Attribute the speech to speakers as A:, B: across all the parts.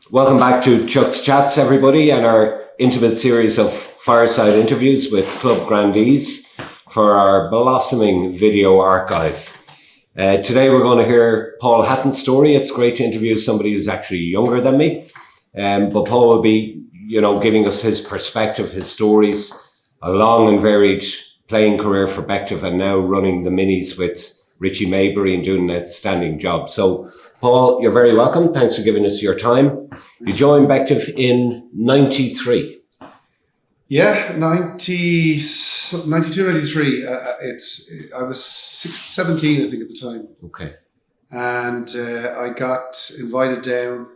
A: Welcome back to Chuck's Chats, everybody, and our intimate series of fireside interviews with club grandees for our blossoming video archive. Today we're going to hear Paul Hatton's story. It's great to interview somebody who's actually younger than me, but Paul will be, giving us his perspective, his stories, a long and varied playing career for Bective and now running the Minis with Richie Maybury and doing an outstanding job. So, Paul, you're very welcome. Thanks for giving us your time. You joined Bective in 93.
B: Yeah, 92, 93. I was 17, I think, at the time.
A: Okay.
B: And I got invited down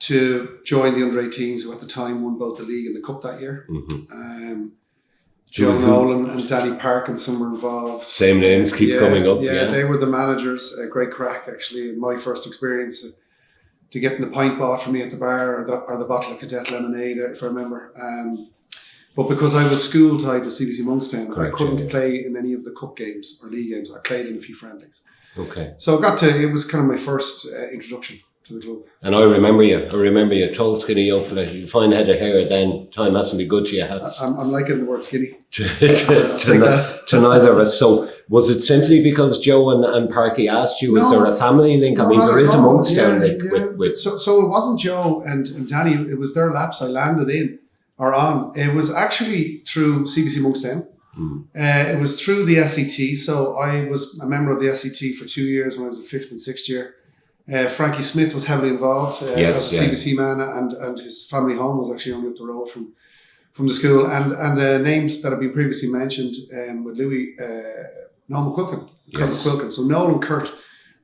B: to join the under-18s, who at the time won both the league and the cup that year.
A: Mm-hmm.
B: Joe Nolan and Danny Parkinson were involved.
A: Same names keep coming up.
B: Yeah, they were the managers. Great crack, actually. My first experience to getting a pint bought for me at the bar or the bottle of Cadet lemonade, if I remember. But because I was school tied to CBC Monkstown, I couldn't play in any of the cup games or league games. I played in a few friendlies.
A: Okay.
B: So it was kind of my first introduction to the club.
A: And I remember you, tall, skinny young fella. You fine head of hair then. Time hasn't been good to you.
B: I'm liking the word skinny.
A: to neither of us. So was it simply because Joe and Parky asked you? Was there a family link? I mean, there is a Monkstown link with...
B: So it wasn't Joe and Danny. It was their laps I landed in or on. It was actually through CBC Monkstown. It was through the SET. So I was a member of the SET for 2 years when I was in 5th and 6th year. Frankie Smith was heavily involved as a CBC man, and his family home was actually only up the road from the school. And names that have been previously mentioned with Louis, Noel McQuilkin, Kurt McQuilkin. So Noel and Kurt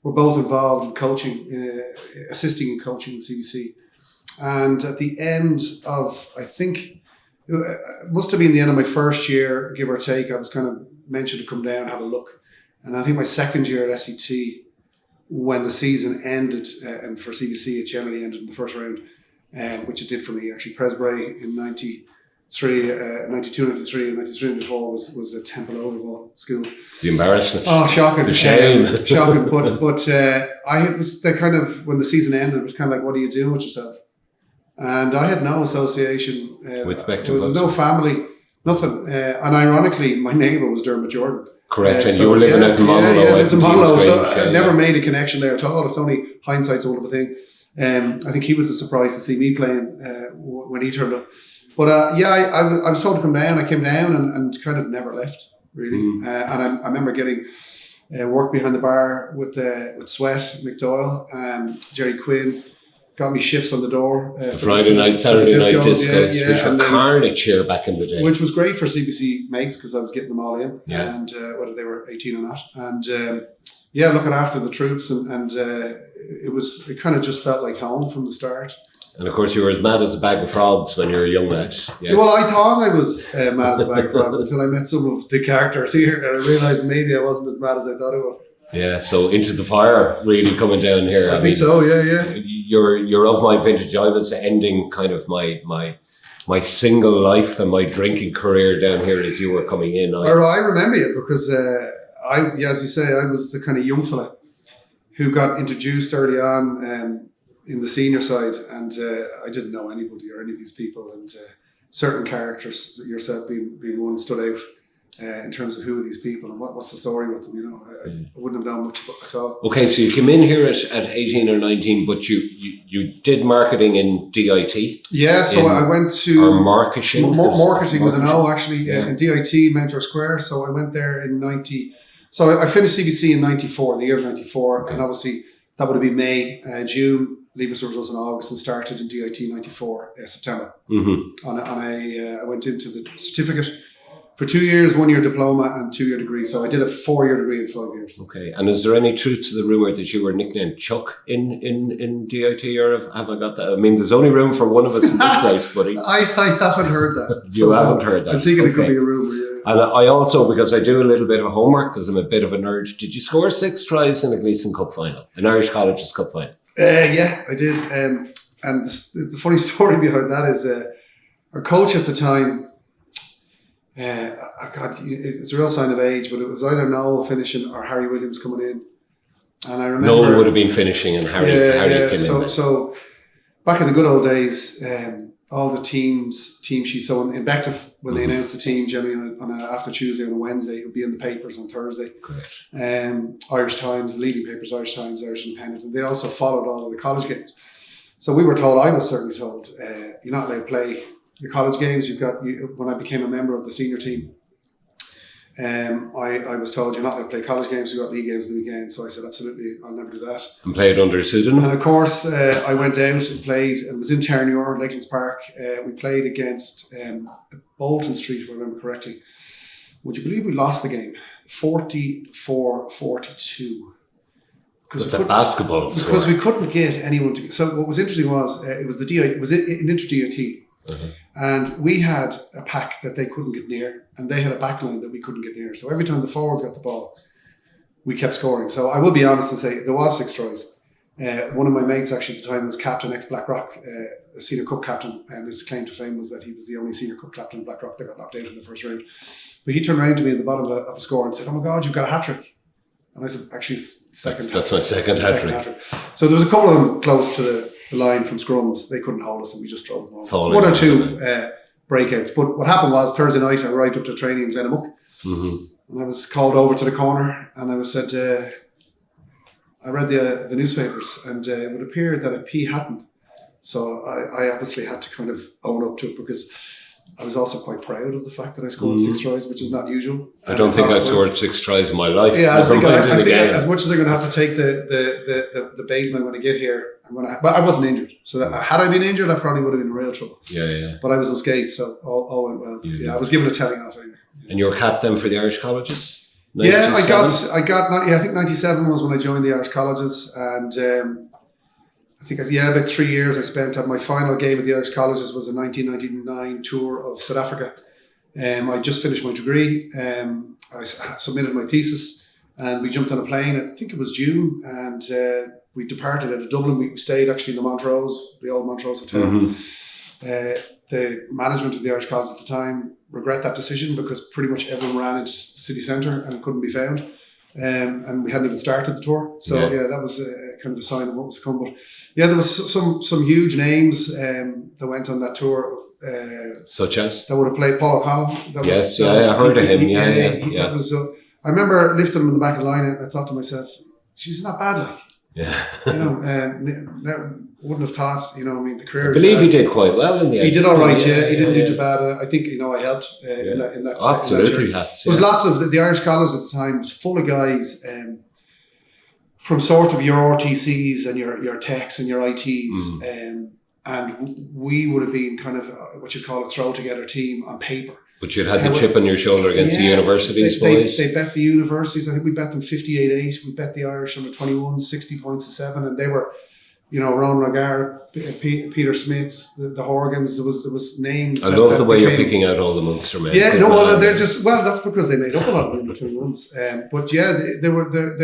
B: were both involved in coaching, assisting in coaching in CBC. And at the end of, I think, it must have been the end of my first year, give or take, I was kind of mentioned to come down and have a look. And I think my second year at SET, when the season ended, and for CBC it generally ended in the first round, which it did for me actually. Presbury in 93, 92, 93, and 93 and 94 was a Temple Oval schools.
A: The embarrassment.
B: Oh, shocking.
A: The shame.
B: Shocking. But I was the kind of, when the season ended, it was kind of like, what are you doing with yourself? And I had no association
A: with Bective.
B: There was no family, nothing. And ironically, my neighbour was Dermot Jordan.
A: Correct, and you were living out in Monlow.
B: Yeah, I lived in Monlow, so I never made a connection there at all. It's only hindsight's all of a thing. I think he was a surprise to see me playing when he turned up. But I was told to come down. I came down and kind of never left, really. And I remember getting work behind the bar with Sweat, Mick Doyle, Jerry Quinn. Got me shifts on the door.
A: Friday night, Saturday night discos, which were carnage here back in the day.
B: Which was great for CBC mates because I was getting them all in,
A: and
B: whether they were 18 or not. And looking after the troops, and it kind of just felt like home from the start.
A: And of course, you were as mad as a bag of frogs when you were a young lad. Yes.
B: Well, I thought I was mad as a bag of frogs until I met some of the characters here, and I realised maybe I wasn't as mad as I thought I was.
A: Yeah, so into the fire really coming down here.
B: I think so, yeah.
A: You're of my vintage. I was ending kind of my single life and my drinking career down here as you were coming in.
B: I remember it because as you say, I was the kind of young fella who got introduced early on in the senior side, and I didn't know anybody or any of these people, and certain characters, yourself being one, stood out. In terms of who are these people and what's the story with them, I wouldn't have known much at all. Okay,
A: so you came in here at 18 or 19, but you did marketing in DIT.
B: Yeah, so I went to
A: marketing
B: with an O actually in DIT Mentor Square. So I went there in 90. So I finished CBC in 94, the year of 94, and obviously that would have been May, June. Leaving cert results in August and started in DIT 94 September. I went into the certificate. For 2 years, 1 year diploma and 2 year degree. So I did a 4 year degree in 5 years.
A: Okay. And is there any truth to the rumour that you were nicknamed Chuck in DIT, or have I got that? I mean, there's only room for one of us in this place, buddy.
B: I haven't heard that.
A: You haven't heard that?
B: I'm thinking it could be a rumour, yeah.
A: And I also, because I do a little bit of homework, because I'm a bit of a nerd, did you score 6 tries in a Gleeson Cup final, an Irish Colleges Cup final?
B: Yeah, I did. And the funny story behind that is our coach at the time, it's a real sign of age, but it was either Noel finishing or Harry Williams coming in. And I remember
A: Noel would have been finishing and Harry came in.
B: So back in the good old days, all the team sheets. So in Bective, when they announced the team, generally after Tuesday and a Wednesday, it would be in the papers on Thursday. Irish Times, leading papers, Irish Times, Irish Independent, and they also followed all of the college games. So we were told, I was certainly told, you're not allowed to play your college games. When I became a member of the senior team, I was told you're not going to play college games, you've got league games in the weekend. So I said, absolutely, I'll never do that.
A: And played under a pseudonym?
B: And of course, I went out and played, and it was in Terranure, Lakelands Park. We played against Bolton Street, if I remember correctly. Would you believe we lost the game? 44-42.
C: That's a basketball score.
B: Because we couldn't get anyone to. So what was interesting was, it was an inter-DOT. And we had a pack that they couldn't get near, and they had a backline that we couldn't get near. So every time the forwards got the ball, we kept scoring. So I will be honest and say there was 6 tries. One of my mates actually at the time was captain ex-Blackrock, a senior cup captain, and his claim to fame was that he was the only senior cup captain in Blackrock that got knocked out in the first round. But he turned around to me at the bottom of a score and said, "Oh my God, you've got a hat-trick." And I said, "Actually, second.
C: That's my second hat-trick."
B: So there was a couple of them close to the line from scrums. They couldn't hold us, and we just drove them over. One or two breakouts. But what happened was, Thursday night, I arrived up to training in Glenamuck, and I was called over to the corner, and I was said, I read the newspapers, and it would appear that a P. Hatton. So I obviously had to kind of own up to it, because I was also quite proud of the fact that I scored 6 tries, which is not usual.
C: I don't think I scored 6 tries in my life.
B: Yeah, I think as much as they're going to have to take the bait and I'm going to get here, but I wasn't injured. So had I been injured, I probably would have been in real trouble.
C: Yeah.
B: But I was unscathed, so all went well. Yeah, I was given a telling off anyway.
C: And you were captain for the Irish colleges?
B: 97? Yeah, I think 97 was when I joined the Irish colleges, and I think about 3 years I spent. My final game at the Irish colleges was a 1999 tour of South Africa. I just finished my degree. I submitted my thesis, and we jumped on a plane. I think it was June, and we departed out of Dublin. We stayed actually in the Montrose, the old Montrose Hotel. The management of the Irish colleges at the time regret that decision, because pretty much everyone ran into the city centre and couldn't be found. And we hadn't even started the tour. So that was kind of a sign of what was to come. But yeah, there was some huge names that went on that tour.
C: Such as?
B: That would have played Paul Hatton.
C: I heard of him.
B: That was, I remember lifting him in the back of the line, and I thought to myself, she's not bad, like.
C: Yeah.
B: Wouldn't have thought, the career.
C: I believe he did quite well in the end.
B: He did all right, He didn't do too bad. I think, I helped in that.
C: Absolutely.
B: There was lots of, the Irish college at the time was full of guys from sort of your RTCs and your techs and your ITs. And we would have been kind of what you call a throw together team on paper.
C: But you'd had the chip on your shoulder against the universities, boys.
B: They bet the universities. I think we bet them 58-8. We bet the Irish under 21, 60 points to 7. And they were, Ron Lagar, Peter Smith, the Horgans. There was names.
C: I love the way you're picking out all the Munster men.
B: Yeah, that's because they made up a lot of the under 21s. But yeah, they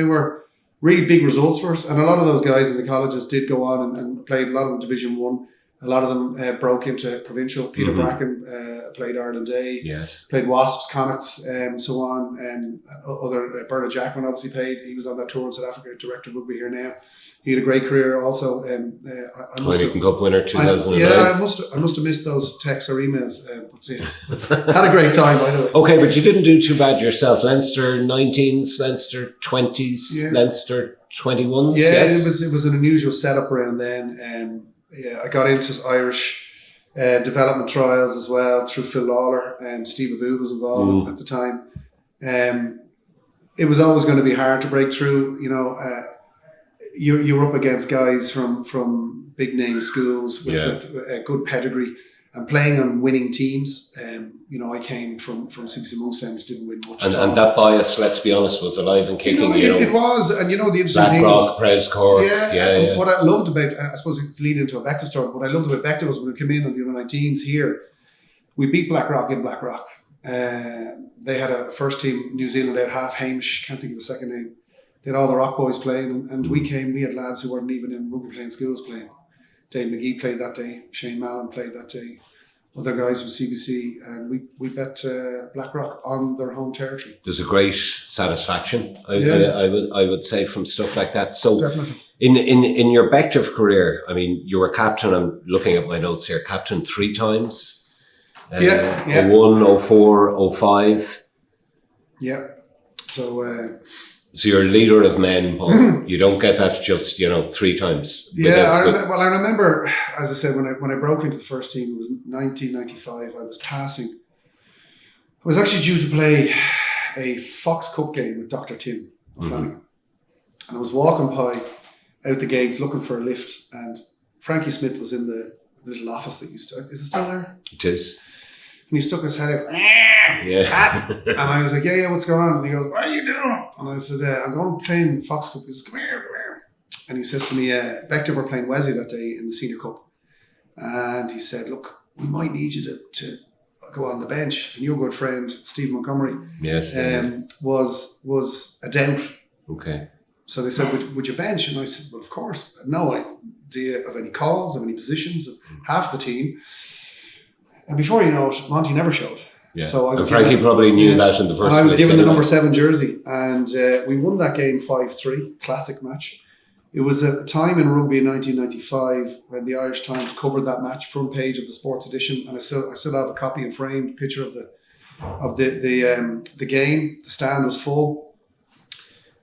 B: were really big results for us. And a lot of those guys in the colleges did go on and played a lot of them Division 1. A lot of them broke into provincial. Peter Bracken played Ireland A.
C: Yes.
B: Played Wasps, Connachts, so on. Other Byrne Jackman obviously played. He was on that tour in South Africa, director of rugby here now. He had a great career also.
C: Heineken Cup winner 2009.
B: I must have missed those texts or emails. Had a great time, by the way.
C: Okay, but you didn't do too bad yourself. Leinster 19s, Leinster 20s, Leinster 21s.
B: Yeah,
C: yes?
B: it was an unusual setup around then. I got into Irish development trials as well through Phil Lawler, and Steve Abu was involved at the time. It was always going to be hard to break through. You're up against guys from big name schools with a good pedigree and playing on winning teams. I came from CBC Monkstown, which didn't win much.
C: And that bias, let's be honest, was alive and kicking.
B: It was, and the interesting thing is,
C: Prez Cork.
B: What I loved about, I suppose it's leading into a Bective story. What I loved about Bective was when we came in on the under-19s here, we beat Blackrock in Blackrock. They had a first team New Zealand out half, Hamish, can't think of the second name. They had all the Rock boys playing, and we had lads who weren't even in rugby playing schools playing. Dave McGee played that day, Shane Mallon played that day, other guys from CBC, and we bet Blackrock on their home territory.
C: There's a great satisfaction, I would say, from stuff like that. So
B: definitely.
A: In your Bective career, I mean, you were captain. I'm looking at my notes here. Captain 3 times. 01, 04, 05.
B: Yeah. So
A: you're a leader of men, Paul. You don't get that just 3 times.
B: Yeah, I remember, as I said, when I broke into the first team, it was 1995. I was passing. I was actually due to play a Fox Cup game with Dr. Tim Flanagan, and I was walking by out the gates looking for a lift, and Frankie Smith was in the little office that used to. Is it still there?
A: It is.
B: And he stuck his head out.
A: Yeah.
B: And I was like, yeah, what's going on? And he goes, what are you doing? And I said, I'm going to play Fox Cup. He says, come here. And he says to me, Bective were playing Wesley that day in the Senior Cup. And he said, look, we might need you to go on the bench. And your good friend, Steve Montgomery, was a doubt.
A: Okay.
B: So they said, would you bench? And I said, well, of course. No idea of any calls, of any positions, of half the team. And before you know it, Monty never showed.
A: Yeah.
B: So
A: and Frankie probably knew that in the first place.
B: And I was given the number 7 jersey. And we won that game 5-3, classic match. It was a time in rugby in 1995 when the Irish Times covered that match, front page of the sports edition. And I still have a copy and framed picture of the game. The stand was full.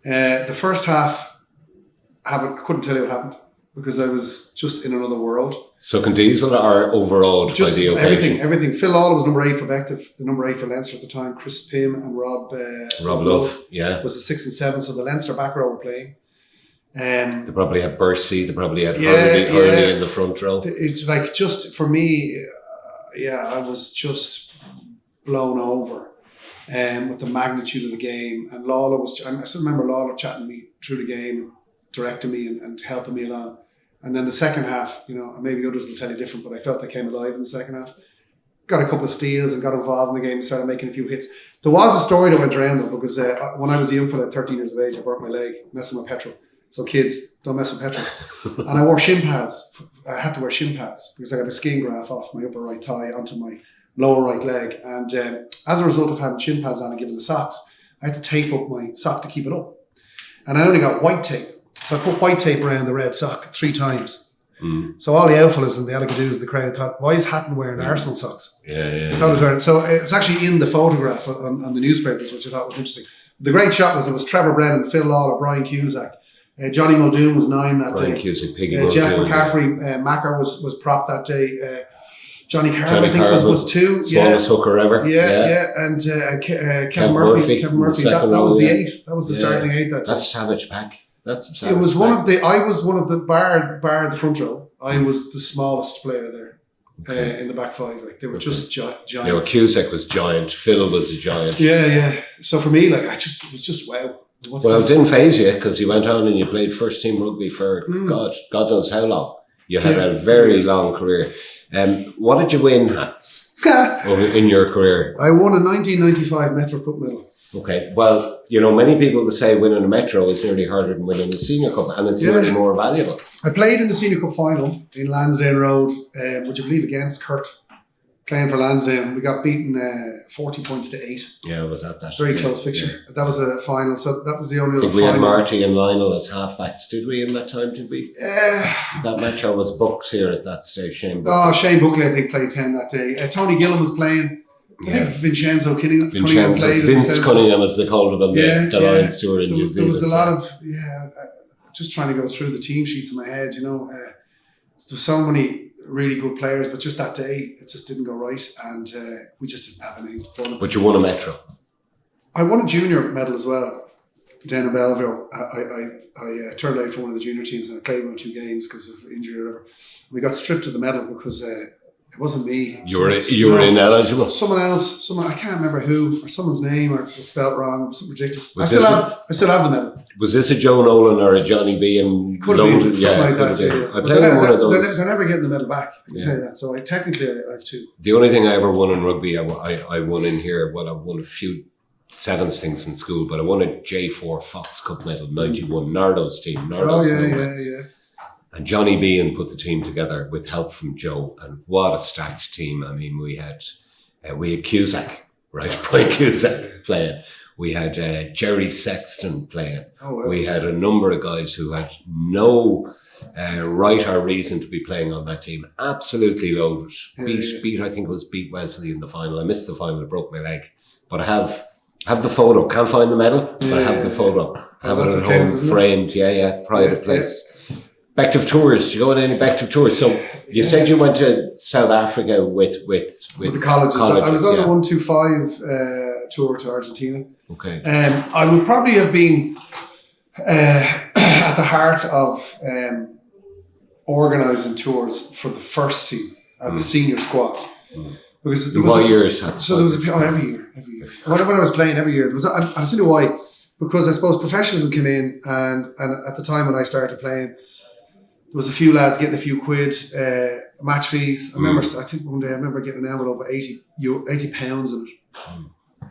B: The first half, I couldn't tell you what happened because I was just in another world.
A: So can Diesel are overawed by the occasion?
B: Everything. Phil Lawler was number 8 for Bective, the number 8 for Leinster at the time. Chris Pym and Rob Love was the 6 and 7. So the Leinster back row were playing.
A: They probably had Bursey, they probably had Hurley in the front row.
B: It's like, just for me, I was just blown over with the magnitude of the game. And Lawler I still remember Lawler chatting me through the game, directing me and helping me along. And then the second half, maybe others will tell you different, but I felt I came alive in the second half. Got a couple of steals and got involved in the game and started making a few hits. There was a story that went around though, because when I was a young fella at 13 years of age, I broke my leg messing with petrol. So kids, don't mess with petrol. And I wore shin pads. I had to wear shin pads because I got a skin graft off my upper right thigh onto my lower right leg. And as a result of having shin pads on and giving the socks, I had to tape up my sock to keep it up. And I only got white tape. So I put white tape around the red sock 3 times. So all the outfellas and the Alligadoos in the crowd thought, why is Hatton wearing Arsenal socks?
A: Yeah.
B: I thought he was wearing. So it's actually in the photograph on the newspapers, which I thought was interesting. The great shot was Trevor Brennan, Phil Lawler, Brian Cusack. Johnny Muldoon was 9 that day.
A: Cusick,
B: Jeff McCaffrey, Macker was prop that day. Johnny Carr, I think, was 2.
A: Smallest hooker ever.
B: Yeah. And Kevin Murphy. That was the 8. That was the starting 8 that day.
A: That's a savage pack.
B: It was one of the. I was one of the bar the front row. I was the smallest player there in the back 5. Like they were just giants.
A: Cusick was giant. Phil was a giant.
B: Yeah. So for me, it was just wow.
A: It didn't phase you because you went on and you played first team rugby for God knows how long. You had a very long career. What did you win, Hats, in your career?
B: I won a 1995 Metro Cup medal.
A: Okay, well, many people that say winning a Metro is nearly harder than winning a Senior Cup, and it's nearly more valuable. I
B: played in the Senior Cup final in Lansdowne Road, would you believe, against Kurt, playing for Lansdowne. We got beaten 40 points to 8.
A: Yeah, I was at that.
B: Very close fixture. Yeah. That was a final, so that was the only other final.
A: We had Marty and Lionel as halfbacks, did we, in that time, did we? That Metro was Bucks here at that stage, Shane Buckley.
B: Shane Buckley, I think, played 10 that day. Tony Gillan was playing. I think Vincenzo Cunningham played.
A: Vince Cunningham, as they called him on the Lions tour in New Zealand.
B: There was a lot of, just trying to go through the team sheets in my head, there's so many really good players, but just that day, it just didn't go right, and we just didn't have anything for them.
A: But you won a Metro.
B: I won a junior medal as well, down in Belleville. I turned out for one of the junior teams, and I played 1 or 2 games because of injury or whatever. We got stripped of the medal because it wasn't me.
A: You were ineligible.
B: Someone else, I can't remember who, or someone's name, or it was spelled wrong, or something ridiculous. I still have the medal. Was
A: this a Joe Nolan or a Johnny B in London?
B: Something like that.
A: I played in one of those.
B: They're never getting the medal back. I can tell you that. So I have 2.
A: The only thing I ever won in rugby, I won in here. Well, I won a few sevens things in school, but I won a J4 Fox Cup medal, 91, Nardo's team.
B: Yeah.
A: And Johnny Bean put the team together with help from Joe, and what a stacked team. I mean, we had Cusack, right? Brian Cusack playing. We had Jerry Sexton playing.
B: Oh, wow.
A: We had a number of guys who had no right or reason to be playing on that team. Absolutely loaded. Beat. I think it was beat Wesley in the final. I missed the final. I broke my leg, but I have the photo. Can't find the medal, but I have the photo. Have it at home, framed. Private place. Bective tours. Did you go on any Bective tours? So you said you went to South Africa with
B: the colleges. I was on the 125 tour to Argentina.
A: Okay.
B: I would probably have been at the heart of organising tours for the first team, the senior squad. Because
A: what years?
B: So there was every year. When I was playing every year, I'll tell you why. Because I suppose professionalism came in, and at the time when I started playing, there was a few lads getting a few quid, match fees. I think one day I remember getting an envelope of £80 in it.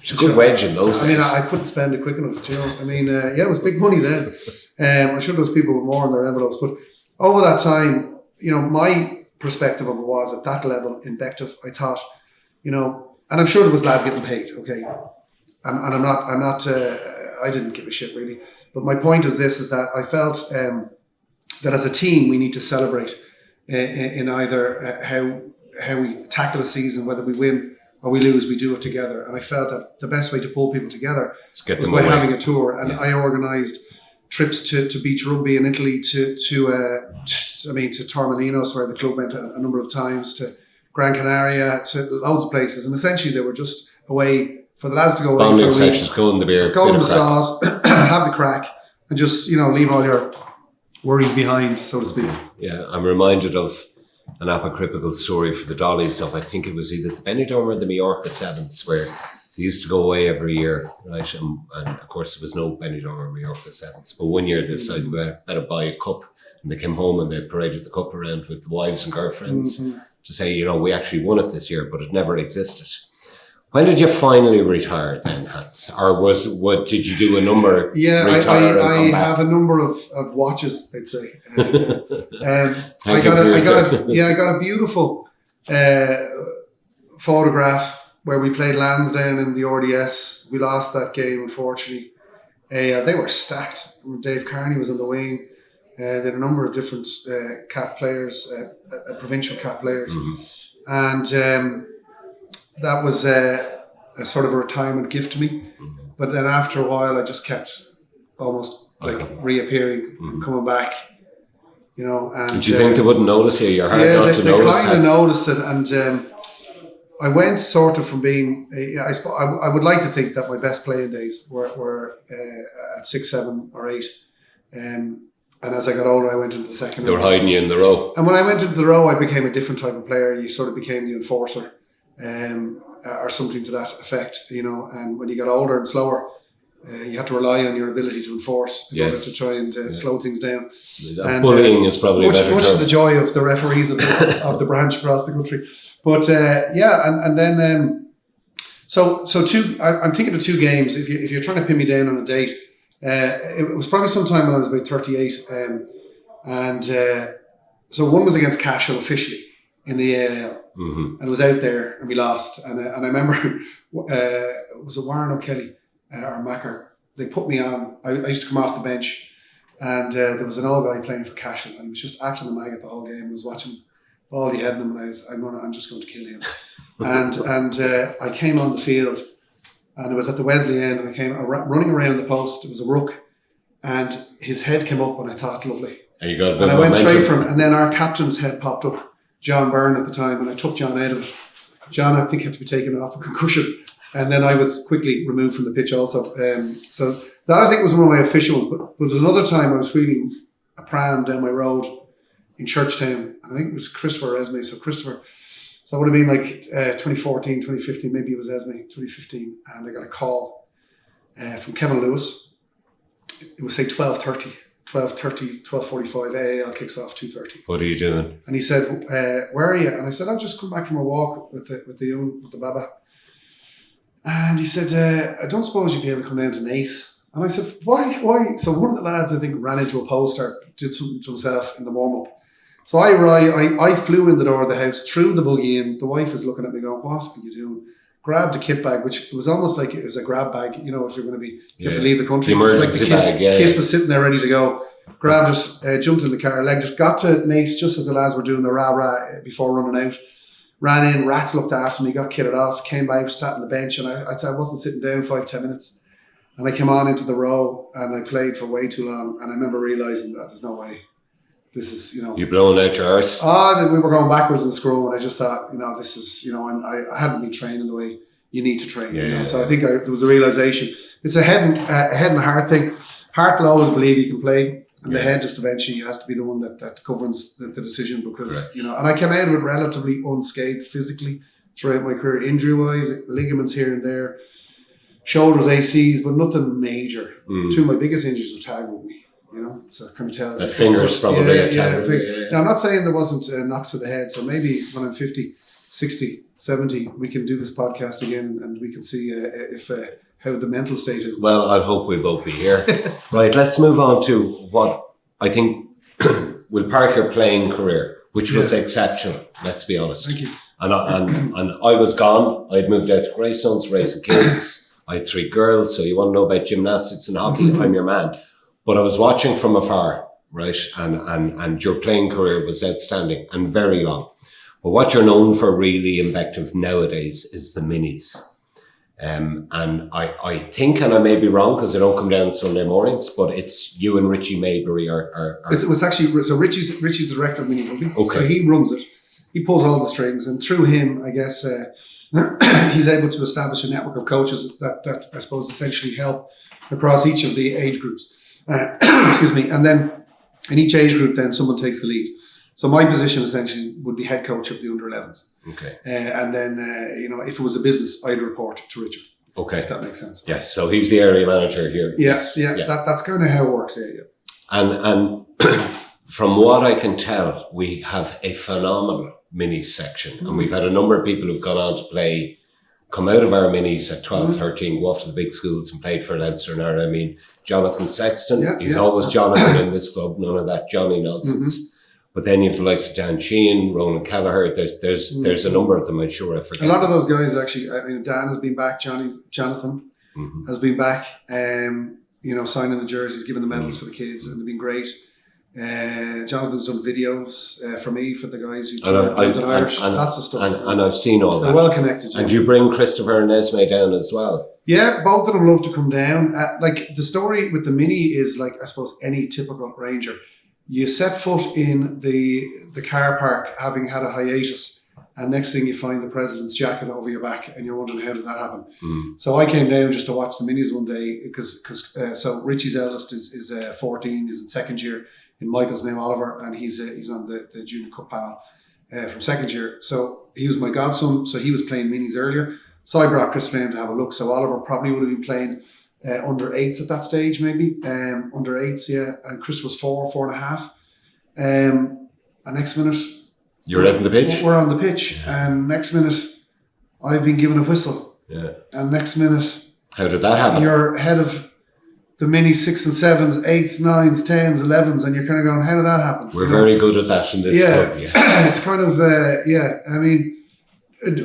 A: It's a good wedge in those days.
B: I mean, I couldn't spend it quick enough. You know, I mean, it was big money then. I'm sure those people were more in their envelopes, but over that time, you know, my perspective of it was at that level in Bective, I thought, you know, and I'm sure there was lads getting paid. Okay, and I'm not. I didn't give a shit really. But my point is this: is that I felt that as a team we need to celebrate in either how we tackle a season, whether we win or we lose, we do it together. And I felt that the best way to pull people together was by having a tour. And I organised trips to beach rugby in Italy, to Torremolinos, where the club went a number of times, to Gran Canaria, to loads of places. And essentially they were just a way for the lads to go away
A: bonding
B: for a week,
A: sessions, go in the beer,
B: go in the sauce, have the crack, and just, you know, leave all your worries behind, so to speak.
A: Yeah, I'm reminded of an apocryphal story for the Dollies of, I think it was either the Benidorm or the Mallorca Sevens, where they used to go away every year, right? And of course there was no Benidorm or Mallorca Sevens, but one year they decided they better buy a cup, and they came home and they paraded the cup around with the wives and girlfriends to say, you know, we actually won it this year, but it never existed. When did you finally retire then, Hans? Or did you do a number?
B: Yeah, I have a number of watches, they'd say. I got a beautiful photograph where we played Lansdowne in the RDS. We lost that game, unfortunately. They were stacked. Dave Carney was on the wing. They had a number of different cap players, provincial cap players. And that was a sort of a retirement gift to me. But then after a while, I just kept almost reappearing and coming back, you know. And
A: did you think they wouldn't notice you? You're hard not to notice.
B: They kind of noticed it. And I went sort of from being, I would like to think that my best playing days were at 6, 7 or 8. And as I got older, I went into the second.
A: They were hiding you in the row.
B: And when I went into the row, I became a different type of player. You sort of became the enforcer. Or something to that effect, you know. And when you got older and slower, you had to rely on your ability to enforce in order to try and slow things down.
A: And bullying is probably
B: much to the joy of the referees of the branch across the country. But and then I'm thinking of 2 games. If you're trying to pin me down on a date, it was probably sometime when I was about 38, so one was against Cashel officially in the AIL. And it was out there and we lost. And I remember, was it Warren O'Kelly or Macker? They put me on. I used to come off the bench, and there was an old guy playing for Cashel, and he was just acting the maggot the whole game. I was watching Baldy heading him, and I'm just going to kill him. and I came on the field, and it was at the Wesley end, and I came running around the post. It was a ruck, and his head came up, and I thought, lovely.
A: And
B: I went straight for him, and then our captain's head popped up. John Byrne at the time, and I took John out of it. John, I think, had to be taken off for concussion, and then I was quickly removed from the pitch also. So that, I think, was one of my official ones. But there was another time I was wheeling a pram down my road in Churchtown. I think it was Christopher or Esme. So it would have been like 2014, 2015, maybe it was Esme, 2015. And I got a call from Kevin Lewis. It was, say, 12:45, AAL kicks off 2:30.
A: What are you doing?
B: And he said, where are you? And I said, I've just come back from a walk with the Baba. And he said, I don't suppose you'd be able to come down to Nace. And I said, why? So one of the lads, I think, ran into a poster, did something to himself in the warm-up. So I flew in the door of the house, threw the buggy in. The wife is looking at me going, what are you doing? grabbed a kit bag, which was almost like it was a grab bag, if you're going to be, you have to leave the country.
A: The emergency
B: it's like
A: bag,
B: kit was sitting there ready to go. Grabbed it, jumped in the car, just got to Nace just as the lads were doing the rah-rah before running out. Ran in, rats looked after me, got kitted off, came back, sat on the bench, and I wasn't sitting down 5-10 minutes. And I came on into the row, and I played for way too long, and I remember realising that there's no way. This is,
A: You're blowing out your arse.
B: We were going backwards in the scrum, and I just thought, this is, I hadn't been training the way you need to train. So I think there was a realisation. It's a head and heart thing. Heart will always believe you can play, and the head just eventually has to be the one that governs the decision because, and I came out of it relatively unscathed physically throughout my career, injury-wise, ligaments here and there, shoulders, ACs, but nothing major. Two of my biggest injuries were tag rugby. So it kind of tells
A: the fingers probably a tag.
B: Now, I'm not saying there wasn't knocks to the head. So maybe when I'm 50, 60, 70, we can do this podcast again and we can see if how the mental state is.
A: Well, I hope we both be here. Right, let's move on to what I think will park your playing career, which was exceptional, let's be honest.
B: Thank you.
A: And I was gone. I'd moved out to Greystones, raising kids. I had 3 girls, so you want to know about gymnastics and hockey, I'm your man. But I was watching from afar, right? And your playing career was outstanding and very long. But what you're known for really in Bective nowadays is the minis. And I think, and I may be wrong because I don't come down Sunday mornings, but it's you and Richie Maybury are
B: It was actually, so Richie's the director of Mini Rugby.
A: Okay.
B: So he runs it. He pulls all the strings, and through him, I guess, he's able to establish a network of coaches that I suppose essentially help across each of the age groups. Excuse me. And then in each age group, then someone takes the lead. So my position essentially would be head coach of the under-11s.
A: Okay.
B: And then, if it was a business, I'd report to Richard.
A: Okay.
B: If that makes sense.
A: Yes. So he's the area manager here.
B: Yeah. That's kind of how it works. Yeah.
A: And from what I can tell, we have a phenomenal mini section. And we've had a number of people who've gone on to play, come out of our minis at 12, 13, go off to the big schools and played for Leinster and Ireland. I mean, Jonathan Sexton, he's always Jonathan in this club, none of that Johnny nonsense. But then you have the likes of Dan Sheehan, Ronan Kelleher. There's a number of them, I'm sure I forget.
B: A lot of those guys actually, Dan has been back, Jonathan has been back, signing the jerseys, giving the medals for the kids, and they've been great. Jonathan's done videos for me, for the guys who do Irish, lots of stuff.
A: And I've seen all that.
B: They're well connected.
A: And you bring Christopher and Esme down as well.
B: Yeah, both of them love to come down. The story with the Mini is like, I suppose, any typical Ranger. You set foot in the car park having had a hiatus, and next thing you find the president's jacket over your back and you're wondering how did that happen. So I came down just to watch the minis one day because so Richie's eldest is 14, he's in second year in Michael's now, Oliver, and he's on the junior cup panel from second year. So he was my godson, so he was playing minis earlier. So I brought Chris Flame to have a look. So Oliver probably would have been playing under 8s at that stage, maybe. Under 8s, yeah. And Chris was 4.5. And next minute,
A: you're out on the pitch?
B: We're on the pitch. And next minute, I've been given a whistle.
A: Yeah.
B: And next minute,
A: how did that happen?
B: You're head of the mini 6s and 7s, 8s, 9s, 10s, 11s, and you're kind of going, how did that happen?
A: We're very good at that in this club.
B: Yeah. It's kind of, I mean,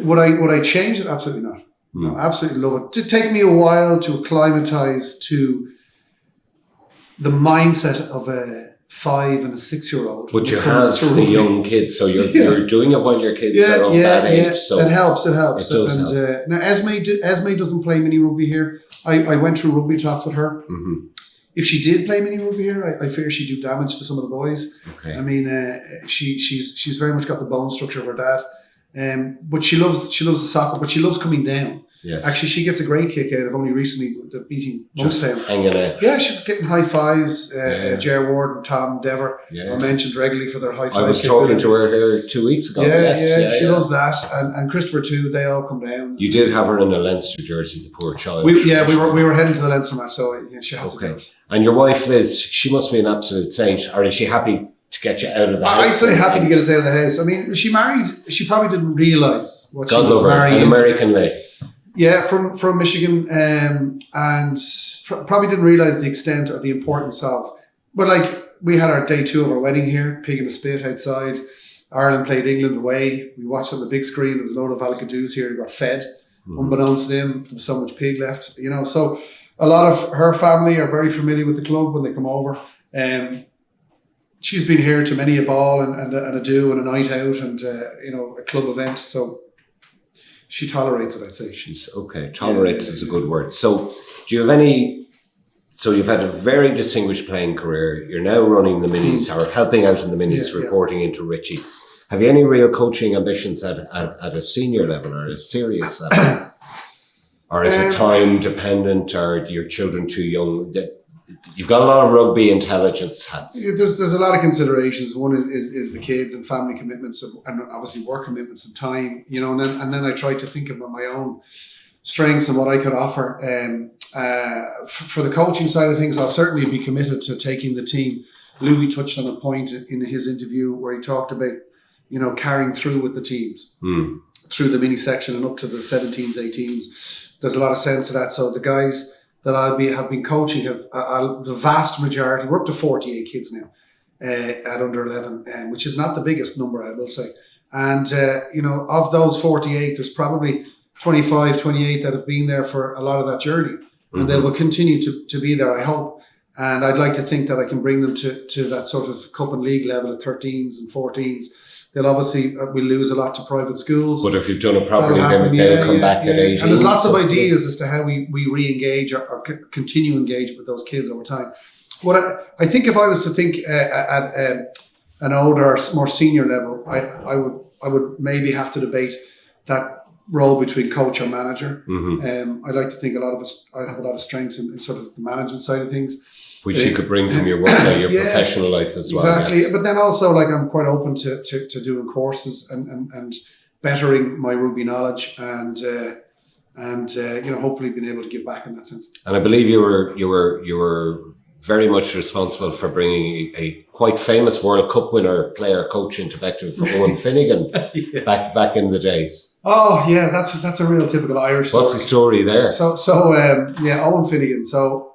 B: would I change it? Absolutely not. No, absolutely love it. It take me a while to acclimatise to the mindset of a 5 and a 6-year-old.
A: But you have the young kids, so you're doing it while your kids are of that age. So
B: it helps. It helps.
A: It does help.
B: Now Esme doesn't play mini rugby here. I went through rugby talks with her. If she did play mini rugby here, I fear she'd do damage to some of the boys.
A: Okay.
B: I mean, she's very much got the bone structure of her dad. But she loves the soccer, but she loves coming down.
A: Yes.
B: Actually, she gets a great kick out of only recently beating Monkstown.
A: Hanging out.
B: Yeah, she's getting high fives. Jer Ward and Tom Dever are mentioned regularly for their high five.
A: I was talking to her here 2 weeks ago.
B: She loves that. And Christopher too, they all come down.
A: You did have her in a Leinster jersey, the poor child.
B: We were heading to the Leinster match, so she had to go.
A: And your wife Liz, she must be an absolute saint. Or is she happy to get you out of the house?
B: I'd say happy to get us out of the house. I mean, she probably didn't realise what she was marrying.
A: An American lady.
B: Yeah, from Michigan, and probably didn't realise the extent or the importance of. But like, we had our day 2 of our wedding here, pig in the spit outside. Ireland played England away. We watched on the big screen. There was a load of Alcadoos here who got fed. Unbeknownst to them, there was so much pig left, you know. So a lot of her family are very familiar with the club when they come over. She's been here to many a ball and a do and a night out and, you know, a club event. So she tolerates it, I'd say.
A: She's okay. Tolerates is a good word. So do you have any... So you've had a very distinguished playing career. You're now running the minis or helping out in the minis, reporting into Richie. Have you any real coaching ambitions at a senior level or a serious level? Or is it time dependent, or are your children too young? You've got a lot of rugby intelligence hats.
B: Yeah, there's a lot of considerations. One is the kids and family commitments and obviously work commitments and time, you know, and then I try to think about my own strengths and what I could offer. For the coaching side of things, I'll certainly be committed to taking the team. Louis touched on a point in his interview where he talked about, you know, carrying through with the teams through the mini section and up to the 17s, 18s. There's a lot of sense to that. So the guys that have been coaching have the vast majority. We're up to 48 kids now at under 11, which is not the biggest number, I will say. And you know, of those 48, there's probably 25, 28 that have been there for a lot of that journey, and they will continue to be there, I hope. And I'd like to think that I can bring them to that sort of cup and league level at 13s and 14s. They'll obviously, we'll lose a lot to private schools.
A: But if you've done it properly, they'll come back at 18.
B: And there's lots of ideas as to how we re-engage or continue engagement with those kids over time. What I think if I was to think at an older, more senior level, I would maybe have to debate that role between coach and manager. I'd like to think I'd have a lot of strengths in sort of the management side of things.
A: Which you could bring from your work, your professional life as well.
B: Exactly.
A: Yes.
B: But then also, like, I'm quite open to doing courses and bettering my rugby knowledge and you know, hopefully being able to give back in that sense. And
A: I believe you were very much responsible for bringing a quite famous World Cup winner, player, coach into Bective, Owen Finegan, back in the days.
B: Oh yeah, that's a real typical Irish story.
A: What's the story there?
B: So Owen Finegan. So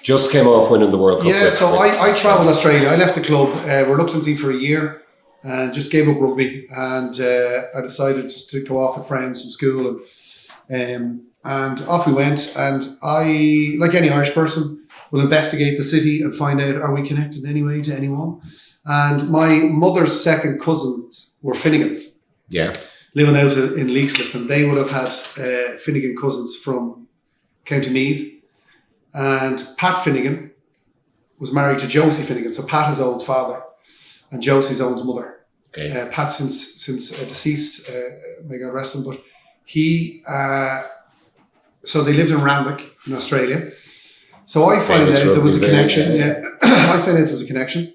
A: just came off winning the World Cup.
B: Yeah, so I travelled Australia. I left the club reluctantly for a year and just gave up rugby, and I decided just to go off with friends from school and off we went. And I, like any Irish person, will investigate the city and find out, are we connected in any way to anyone? And my mother's second cousins were Finegans.
A: Yeah.
B: Living out in Leixlip, and they would have had Finegan cousins from County Meath. And Pat Finegan was married to Josie Finegan. So Pat is Owen's father and Josie's Owen's mother.
A: Okay.
B: Pat since deceased, may God rest him, but he, so they lived in Randwick in Australia. So I found out there was a connection. I found out there was a connection.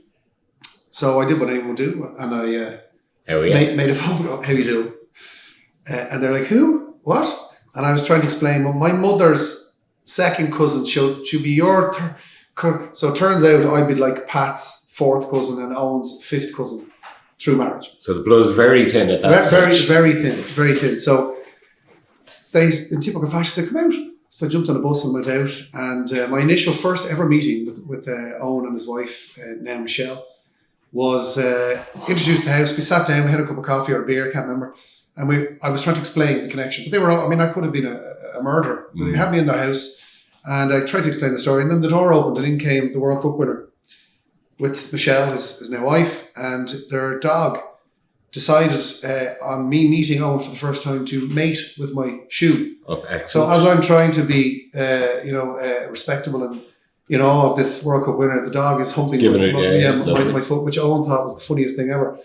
B: So I did what anyone would do, and I made a phone call. How you doing? And they're like, who? What? And I was trying to explain, well, my mother's second cousin should be your so it turns out I'd be like Pat's fourth cousin and Owen's fifth cousin through marriage.
A: So the blood is very thin at that stage.
B: Very thin. So they, in typical fashion, said, come out. So I jumped on a bus and went out, and my initial first ever meeting with Owen and his wife, now Michelle, was introduced to the house. We sat down, we had a cup of coffee or a beer, I can't remember. And I was trying to explain the connection, but they were all, I mean, I could have been a murderer. But they had me in their house, and I tried to explain the story, and then the door opened, and in came the World Cup winner with Michelle, his now wife, and their dog decided on me meeting Owen for the first time to mate with my shoe.
A: Oh, excellent.
B: So as I'm trying to be, respectable and in awe of this World Cup winner, the dog is humping my foot, which Owen thought was the funniest thing ever.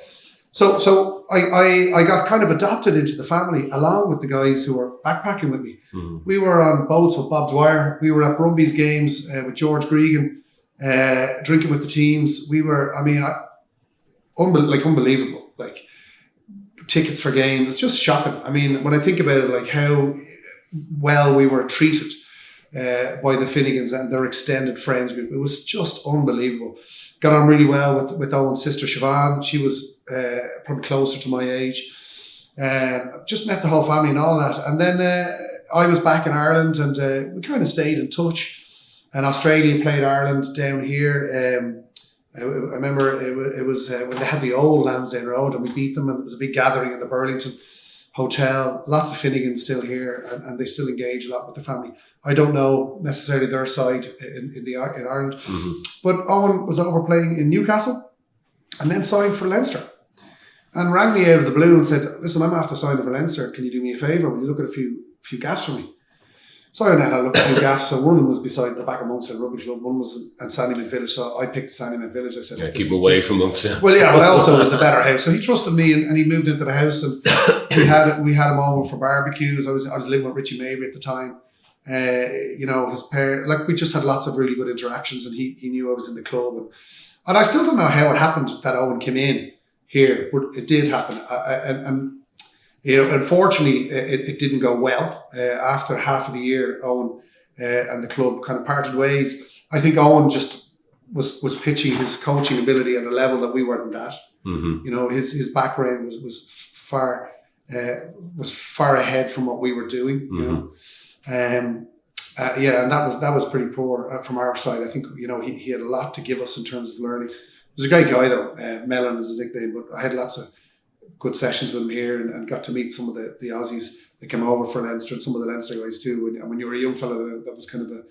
B: So I got kind of adopted into the family along with the guys who were backpacking with me. Mm-hmm. We were on boats with Bob Dwyer. We were at Brumby's games with George Gregan, drinking with the teams. We were, unbelievable. Like tickets for games. It's just shocking. I mean, when I think about it, like how well we were treated by the Finegans and their extended friends group. It was just unbelievable. Got on really well with Owen's sister Siobhan. She was probably closer to my age. Just met the whole family and all that. And then I was back in Ireland, and we kind of stayed in touch. And Australia played Ireland down here. I remember it was when they had the old Lansdowne Road, and we beat them, and it was a big gathering in the Burlington hotel. Lots of Finegans still here, and they still engage a lot with the family. I don't know necessarily their side in Ireland, but Owen was over playing in Newcastle and then signed for Leinster. And rang me out of the blue and said, listen, I'm after signing for Leinster. Can you do me a favour? Will you look at a few gaffes for me? So I went out and looked at a few gaffes. So one of them was beside the back of Munster Rugby Club. One was at Sandymount Village. So I picked Sandymount Village. I said,
C: keep away from Munster.
B: Well, yeah, but also it was the better house. So he trusted me, and he moved into the house, and we had him over for barbecues. I was living with Richie Mabry at the time. His parents, like, we just had lots of really good interactions, and he knew I was in the club, and I still don't know how it happened that Owen came in here, but it did happen, and unfortunately, it didn't go well. After half of the year, Owen and the club kind of parted ways. I think Owen just was pitching his coaching ability at a level that we weren't at. His background was far ahead from what we were doing. And that was pretty poor from our side. I think he had a lot to give us in terms of learning. He was a great guy though. Mellon is his nickname, but I had lots of good sessions with him here, and got to meet some of the Aussies that came over for Leinster, and some of the Leinster guys too. And when you were a young fella, that was kind of a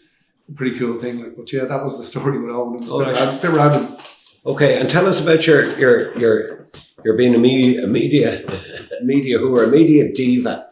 B: pretty cool thing. Like, but yeah, that was the story with Owen. It was a bit random.
C: Okay, and tell us about your being a media diva.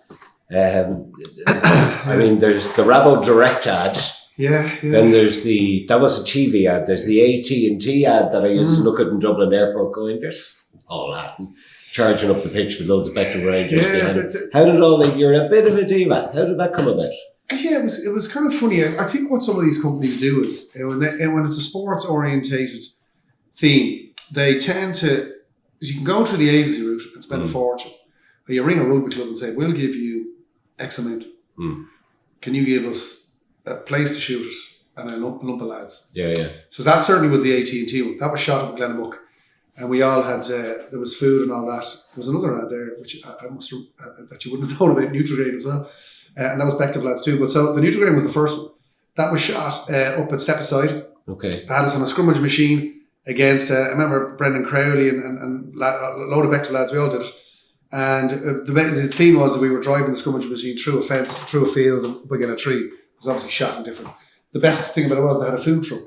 C: I mean, there's the Rabo Direct ad.
B: Yeah.
C: Then there's that was a TV ad. There's the AT&T ad that I used to look at in Dublin Airport going, there's Paul Hatton charging up the pitch with loads of Bective Rangers behind him. How did you're a bit of a diva. How did that come about?
B: Yeah, it was kind of funny. I think what some of these companies do is, when it's a sports orientated theme, they tend to, you can go through the agency route and spend a fortune. Or you ring a rugby club and say, we'll give you X amount. Can you give us a place to shoot it and a lump of lads? Yeah. So that certainly was the AT&T one. That was shot up in Glenbook. And we all had, there was food and all that. There was another ad there, which I must that you wouldn't have known about, Nutrigrain as well. And that was Bective lads too. But so the Nutrigrain was the first one. That was shot up at Stepaside.
C: Okay.
B: They had us on a scrummage machine against, I remember Brendan Crowley and a load of Bective lads. We all did it. And the theme was that we were driving the scrummage machine through a fence, through a field, and up against a tree. It was obviously shot and different. The best thing about it was they had a food truck.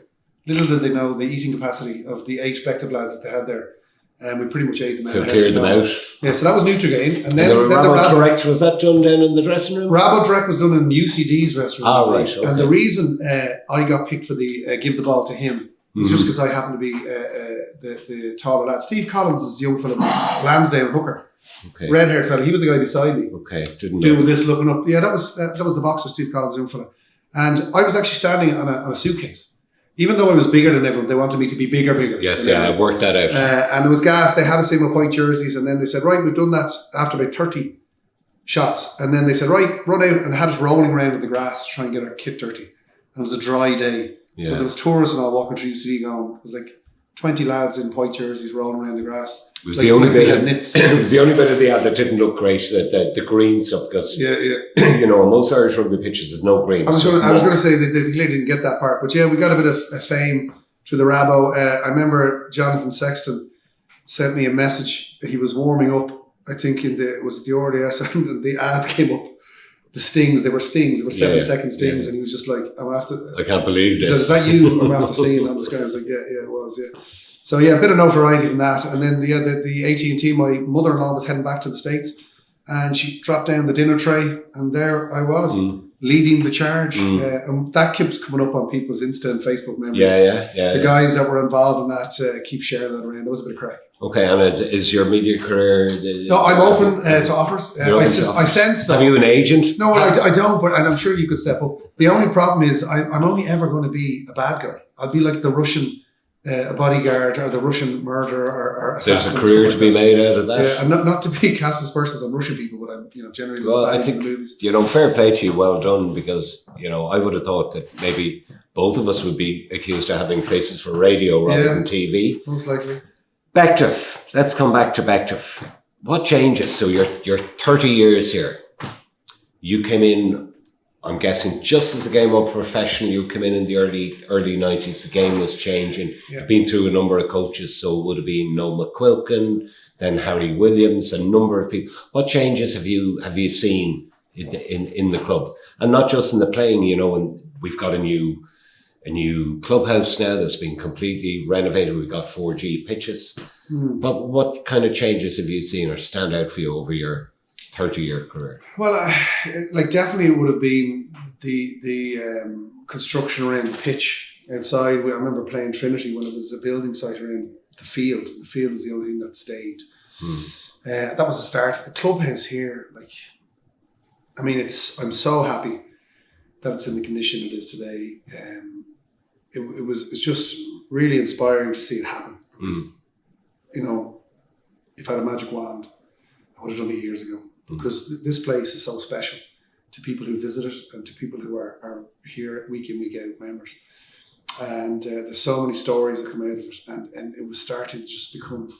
B: Little did they know the eating capacity of the 8 Bective lads that they had there. And we pretty much ate them out.
C: So cleared them out.
B: Yeah, so that was Nutrigrain. And then
C: the Rabo Direct, was that done down in the dressing room?
B: Rabo Direct was done in UCD's dressing room.
C: Oh, right. Okay.
B: And the reason I got picked for the give the ball to him was just because I happened to be the taller lad. Steve Collins is a young fellow, Lansdale hooker.
C: Okay.
B: Red-haired fella. He was the guy beside me.
C: Okay. Didn't
B: doing this, looking up. Yeah, that was the boxer, Steve Collins, young fella. And I was actually standing on a suitcase. Even though I was bigger than everyone, they wanted me to be bigger.
C: Yes, I worked that out.
B: And it was gas. They had us in with white jerseys, and then they said, right, we've done that after about 30 shots. And then they said, right, run out, and they had us rolling around in the grass to try and get our kit dirty. And it was a dry day. Yeah. So there was tourists and all walking through UCD going, it was like 20 lads in white jerseys rolling around the grass.
C: It was the only bit. It was the only bit of the ad that didn't look great. The green stuff, because on most Irish rugby pitches, there's no green. I was
B: going to say that they didn't get that part, but yeah, we got a bit of fame through the Rabo. I remember Jonathan Sexton sent me a message. He was warming up. I think was it the RDS, and the ad came up. The stings, they were stings. There were 7-second stings, and he was just like, "I'm after."
C: I can't believe this.
B: He said, "Is that you?" I'm after seeing on the screen. I was like, "Yeah, it was, yeah." So yeah, a bit of notoriety from that, and then the AT&T. My mother-in-law was heading back to the States, and she dropped down the dinner tray, and there I was leading the charge, and that keeps coming up on people's Insta and Facebook memories.
C: Yeah.
B: The guys that were involved in that keep sharing that around. It was a bit of crack.
C: Okay, and is your media career?
B: No, I'm open to offers. I sense that.
C: Have you an agent?
B: No, I don't. But and I'm sure you could step up. The only problem is I'm only ever going to be a bad guy. I'll be like the Russian bodyguard or the Russian murderer or assassin.
C: There's a career to be made out of that.
B: Yeah, and not to be cast as persons on Russian people, but I'm generally.
C: Well, I think fair play to you. Well done, because I would have thought that maybe both of us would be accused of having faces for radio rather than TV.
B: Most likely.
C: Bective. Let's come back to Bective. What changes? So you're 30 years here. You came in I'm guessing just as the game went professional, you come in the early 90s, the game was changing.
B: Yeah.
C: Been through a number of coaches, so it would have been Noel McQuilkin, then Harry Williams, a number of people. What changes have you seen in the club? And not just in the playing, you know, and we've got a new clubhouse now that's been completely renovated. We've got 4G pitches. But what kind of changes have you seen or stand out for you over your 30-year career?
B: Well, definitely it would have been the construction around the pitch outside. I remember playing Trinity when it was a building site around the field. The field was the only thing that stayed. That was the start. The clubhouse here, I'm so happy that it's in the condition it is today. It's just really inspiring to see it happen. Because, you know, if I had a magic wand, I would have done it years ago. Because this place is so special to people who visit it and to people who are here week in, week out members. And there's so many stories that come out of it. And it was starting to just become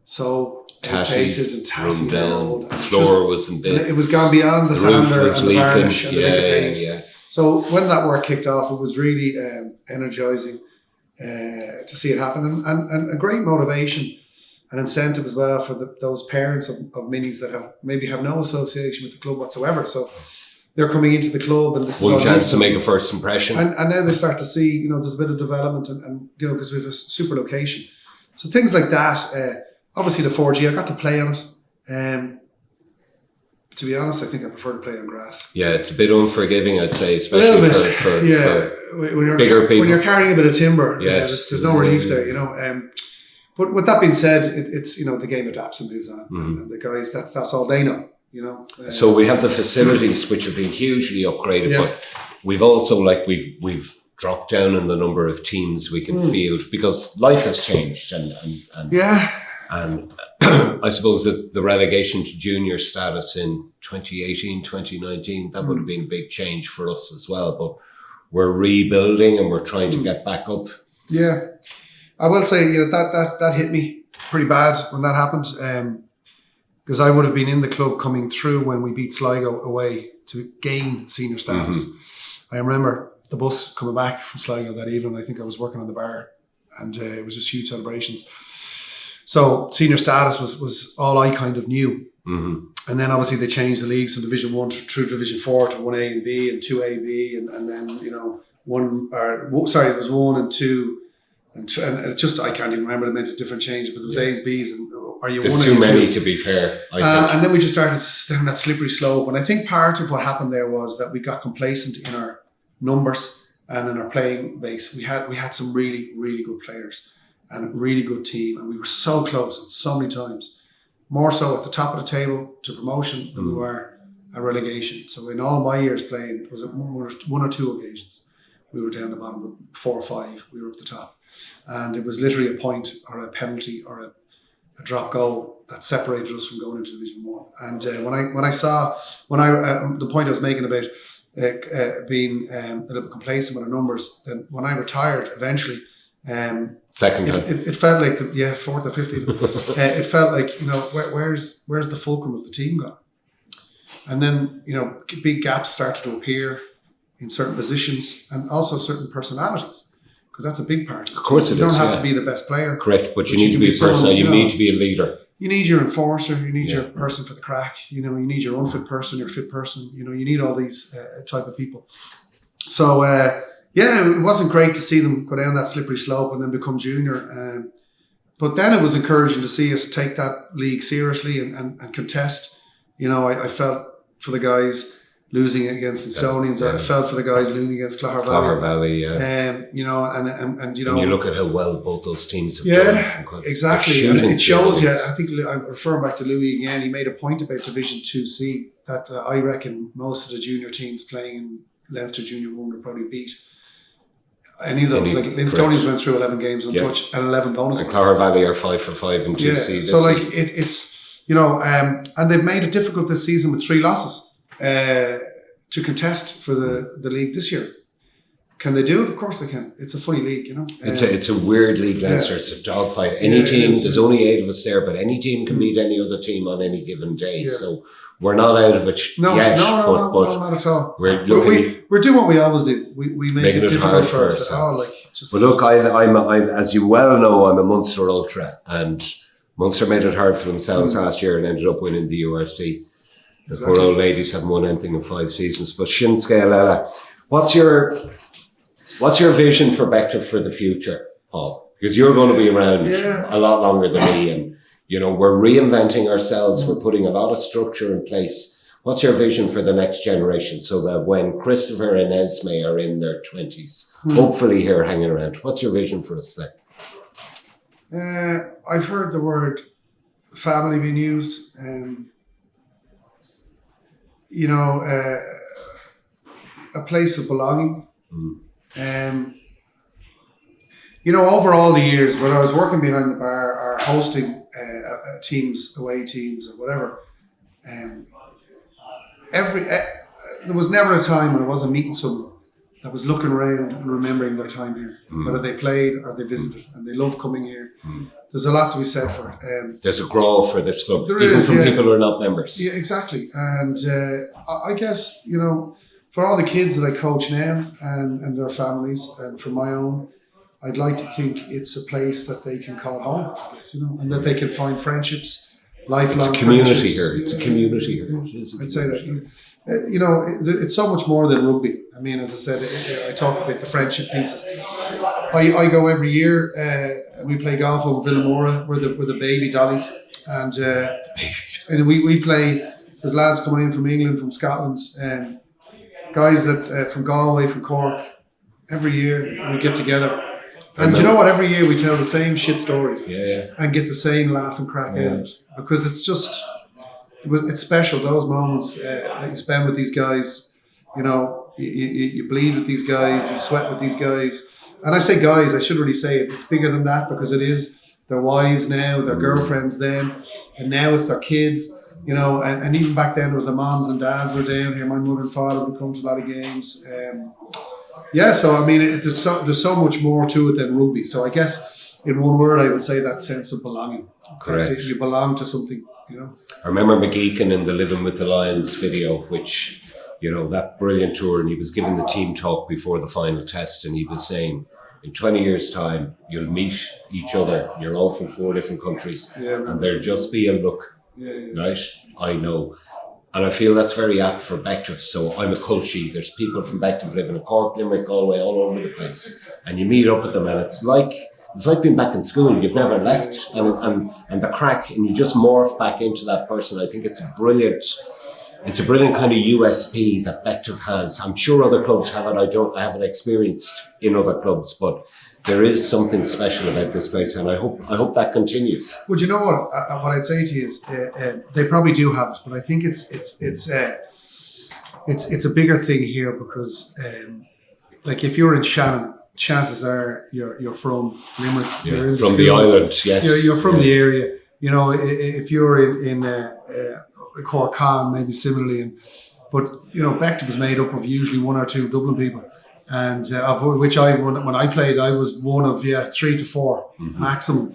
B: so outdated and tatty and old. And the floor wasn't built. It was gone beyond the sander and the varnish and the paint. Yeah. So when that work kicked off, it was really energising to see it happen and a great motivation. An incentive as well for those parents of minis that have no association with the club whatsoever. So they're coming into the club and this
C: one
B: is
C: chance to make a first impression.
B: And now they start to see, you know, there's a bit of development and you know, because we have a super location. So things like that. Obviously the 4G, I got to play on it. To be honest, I think I prefer to play on grass.
C: Yeah, it's a bit unforgiving, I'd say, especially for bigger people.
B: When you're carrying a bit of timber, there's no relief there, you know. But with that being said, it's you know, the game adapts and moves on. And the guys, that's all they know, you know.
C: So we have the facilities which have been hugely upgraded, but we've also we've dropped down in the number of teams we can field because life has changed and I suppose that the relegation to junior status in 2018, 2019, that would have been a big change for us as well. But we're rebuilding and we're trying to get back up.
B: Yeah. I will say, you know, that hit me pretty bad when that happened, because I would have been in the club coming through when we beat Sligo away to gain senior status. I remember the bus coming back from Sligo that evening. I think I was working on the bar, and it was just huge celebrations. So senior status was all I kind of knew. And then obviously they changed the leagues from Division 1 through Division 4 to 1A and B and 2A, B, and then, you know, it was 1 and 2. And it just, I can't even remember the amount of different changes, but there was A's, B's, and are you
C: There's
B: one?
C: There's too many, to be fair, I think.
B: And then we just started down that slippery slope. And I think part of what happened there was that we got complacent in our numbers and in our playing base. We had some really, really good players and a really good team. And we were so close and so many times, more so at the top of the table to promotion than we were at relegation. So in all my years playing, was it one or two occasions, we were down the bottom, but 4 or 5, we were up the top. And it was literally a point or a penalty or a drop goal that separated us from going into Division 1. And the point I was making about being a little bit complacent with our numbers, then when I retired eventually,
C: second time,
B: it felt like fourth or fifth even. It felt like, you know, where's the fulcrum of the team gone? And then, you know, big gaps started to appear in certain positions and also certain personalities. Because that's a big part.
C: Of course it is.
B: You don't have to be the best player.
C: Correct, but you need to be a person. You need to be a leader.
B: You need your enforcer. You need your person for the crack. You know, you need your unfit person, your fit person. You know, you need all these type of people. So, it wasn't great to see them go down that slippery slope and then become junior. But then it was encouraging to see us take that league seriously and contest. You know, I felt for the guys losing against Estonians. I felt for the guys losing against Clare Valley.
C: You
B: know, and you know,
C: and you look at how well both those teams have done.
B: Exactly. And it shows you. I think I refer back to Louis again. He made a point about Division 2C that I reckon most of the junior teams playing in Leinster Junior 1 would probably beat. Any of those, like Estonians went through 11 games untouched and 11 bonus points.
C: And Clare Valley are 5 for 5 in 2C.
B: Yeah. So it's you know, and they've made it difficult this season with 3 losses. To contest for the league this year. Can they do it? Of course they can. It's a funny league, you know.
C: It's a weird league, Leinster. It's a dogfight. Any team, there's only 8 of us there, but any team can beat any other team on any given day. Yeah. So we're not out of it yet.
B: No, not at all.
C: We're
B: doing what we always do. We make it difficult for ourselves.
C: But look, I'm as you well know, I'm a Munster ultra, and Munster made it hard for themselves last year and ended up winning the URC. The poor old ladies haven't won anything in 5 seasons. But Shinsuke Alela, what's your vision for Bective for the future, Paul? Because you're going to be around a lot longer than me, and you know we're reinventing ourselves. We're putting a lot of structure in place. What's your vision for the next generation, so that when Christopher and Esme are in their 20s, hopefully here hanging around, what's your vision for us then?
B: I've heard the word family being used. A place of belonging. Over all the years when I was working behind the bar or hosting teams, away teams or whatever, there was never a time when I wasn't meeting someone that was looking around and remembering their time here, whether they played or they visited, and they love coming here. There's a lot to be said for it. There's
C: a grow for this club, even from people who are not members.
B: Yeah, exactly. And I guess, for all the kids that I coach now and their families, and for my own, I'd like to think it's a place that they can call home, I guess, and that they can find friendships, lifelong
C: friendships.
B: It's
C: a community here.
B: I'd say that. It's so much more than rugby. I mean, as I said, I talk about the friendship pieces. I go every year. We play golf over Villamora. We're the baby dollies, and we play. There's lads coming in from England, from Scotland, guys that from Galway, from Cork. Every year we get together, and do you know what? Every year we tell the same shit stories, and get the same laugh and crack out of it, because it's just. It's special, those moments that you spend with these guys. You bleed with these guys, you sweat with these guys. And I say guys, I should really say it. It's bigger than that, because it is their wives now, their girlfriends then, and now it's their kids. And even back then, there was the moms and dads were down here. My mother and father would come to a lot of games. So I mean, there's so much more to it than rugby. So I guess in one word, I would say that sense of belonging.
C: Correct.
B: You belong to something.
C: I remember McGeechan in the Living with the Lions video, which, that brilliant tour, and he was giving the team talk before the final test, and he was saying, in 20 years' time, you'll meet each other. You're all from 4 different countries, and there'll just be a look, right? I know. And I feel that's very apt for Bective. So I'm a culture. There's people from Bective living in Cork, Limerick, Galway, all over the place. And you meet up with them, and it's like being back in school. You've never left, and the crack, and you just morph back into that person. I think it's a brilliant kind of USP that Bective has. I'm sure other clubs have it. I haven't experienced in other clubs, but there is something special about this place, and I hope that continues.
B: Well, you know what I'd say to you is they probably do have it, but I think it's a bigger thing here, because like if you're in Shannon, chances are you're from Limerick.
C: You're from the island, yes.
B: You're from the area. If you're in Cork, maybe similarly. But Bective is made up of usually 1 or 2 Dublin people, and of which when I played, I was one of 3 to 4 maximum.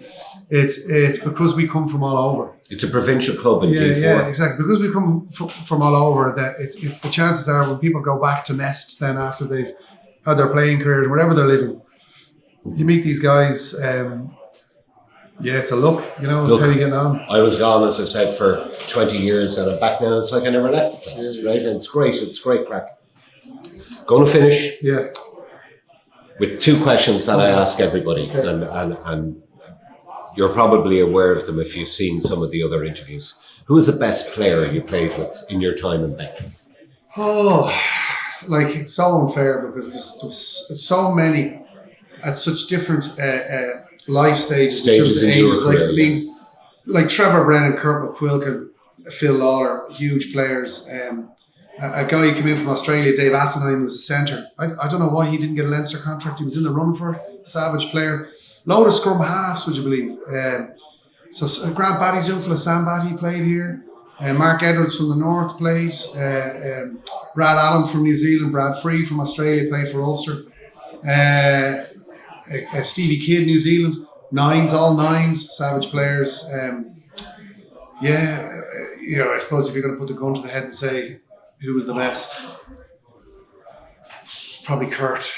B: It's because we come from all over.
C: It's a provincial club in D4.
B: Yeah, exactly. Because we come from all over, that it's the chances are when people go back to nest then after they've had their playing careers, wherever they're living, you meet these guys. It's a look. It's how you get on.
C: I was gone, as I said, for 20 years, and I'm back now. It's like I never left the place, right? And it's great. It's great crack. Going to finish with 2 questions that I ask everybody, and you're probably aware of them if you've seen some of the other interviews. Who is the best player you played with in your time in Bective?
B: It's so unfair, because there's so many at such different life stages in terms of ages. Like Trevor Brennan, Kurt McQuilkin, Phil Lawler, huge players. A guy who came in from Australia, Dave Assenheim, was a centre. I don't know why he didn't get a Leinster contract. He was in the run for it. Savage player. Load of scrum halves, would you believe? So Grant Batty's young fella, Sam Batty, played here. Mark Edwards from the North played. Brad Allen from New Zealand. Brad Free from Australia played for Ulster. Stevie Kidd, New Zealand, all nines, savage players. I suppose if you're going to put the gun to the head and say who was the best, probably Kurt.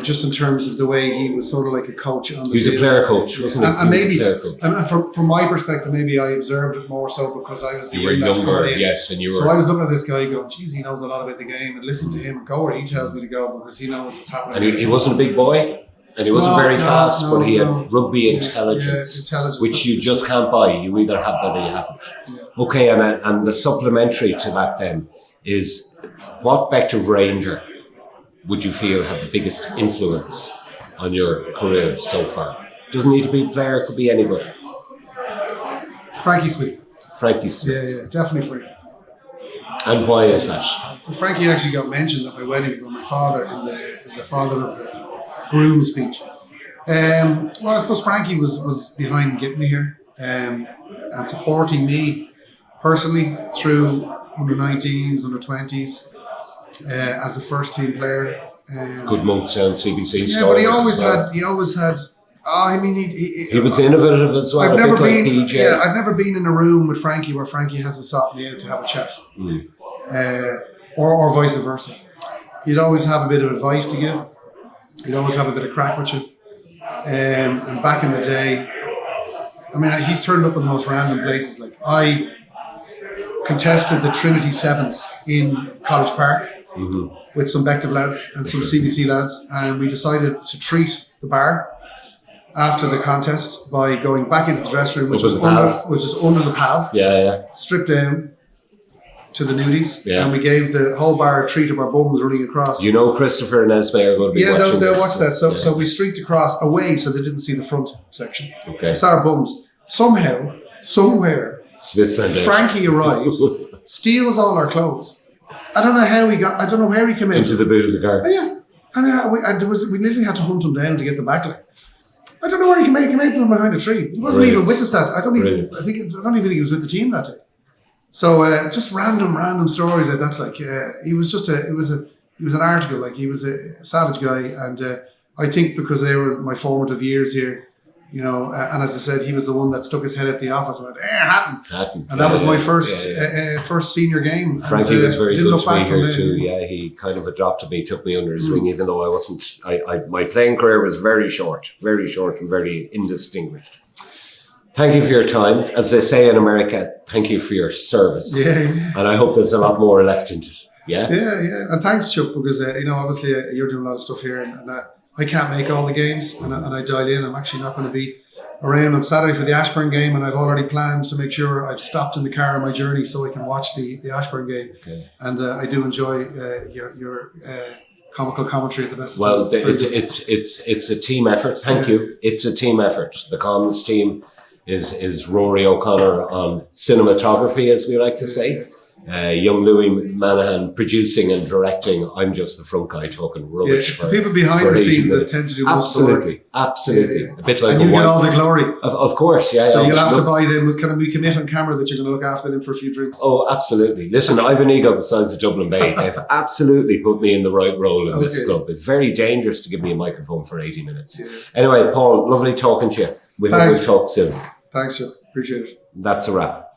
B: Just in terms of the way he was sort of like a coach on the
C: field. He was a player coach, wasn't he?
B: And maybe, and from my perspective, maybe I observed it more so because I was the
C: younger, yes, and you were.
B: So I was looking at this guy going, geez, he knows a lot about the game, and listen to him and go where he tells me to go because he knows what's happening.
C: And he wasn't a big boy. And he wasn't very fast, but he had rugby intelligence, which you just can't buy. You either have that or you haven't. Yeah. Okay, and the supplementary to that then is, what Bective Ranger would you feel had the biggest influence on your career so far? Doesn't need to be a player, it could be anybody.
B: Frankie Smith.
C: Frankie Smith.
B: Yeah, definitely Frankie.
C: And why is that?
B: Well, Frankie actually got mentioned at my wedding by my father in the father of the groom speech. Well, I suppose Frankie was behind getting me here and supporting me personally through under 19s, under 20s as a first team player.
C: Good months on CBC.
B: Yeah, but he always had. He was
C: innovative as well.
B: I've never been in a room with Frankie where Frankie hasn't sought me out to have a chat, or vice versa. He'd always have a bit of advice to give. He'd always have a bit of crack with you. And back in the day, he's turned up in the most random places. Like I contested the Trinity Sevens in College Park with some Bective lads and some CBC lads, and we decided to treat the bar after the contest by going back into the dressing room, which was under the pav, stripped down to the nudies, and we gave the whole bar a treat of our bums running across.
C: Christopher and Esme are going to be watching
B: they'll watch that. So we streaked across away so they didn't see the front section.
C: Okay.
B: So saw our bums. Somehow, somewhere, Frankie arrives, steals all our clothes. I don't know where he came
C: into the boot of the car.
B: Oh, yeah. And we literally had to hunt him down to get the backlight. I don't know where he came from behind a tree. He wasn't even with us I don't even think he was with the team that day. So just random stories like that. Like he was an article. Like he was a savage guy, and I think because they were my formative years here, and as I said, he was the one that stuck his head at the office and went, Hatton. And that was my first senior game.
C: Frankie was very good to me here too. Yeah, he kind of adopted me, took me under his wing, even though I wasn't. My playing career was very short and very indistinguished. Thank you for your time. As they say in America, thank you for your service.
B: Yeah.
C: And I hope there's a lot more left in it. Yeah.
B: Yeah. And thanks, Chuck, because obviously you're doing a lot of stuff here, and I can't make all the games, and I dial in. I'm actually not going to be around on Saturday for the Ashburn game, and I've already planned to make sure I've stopped in the car on my journey so I can watch the Ashburn game. Okay. And I do enjoy your comical commentary at the best of times.
C: It's a team effort. Thank you. It's a team effort. The comms team is Rory O'Connor on cinematography, as we like to say. Young Louis Manahan producing and directing. I'm just the front guy talking rubbish.
B: It's the people behind the scenes that tend to do most of the work.
C: Absolutely. A bit like
B: and you get all the glory.
C: Of course, yeah.
B: So you'll have to buy them. Can we commit on camera that you're going to look after them for a few drinks?
C: Oh, absolutely. Listen, I've an ego the size of Dublin Bay. They've absolutely put me in the right role in this club. It's very dangerous to give me a microphone for 80 minutes. Yeah. Anyway, Paul, lovely talking to you. We'll talk soon.
B: Thanks, Joe. Appreciate it.
C: That's a wrap.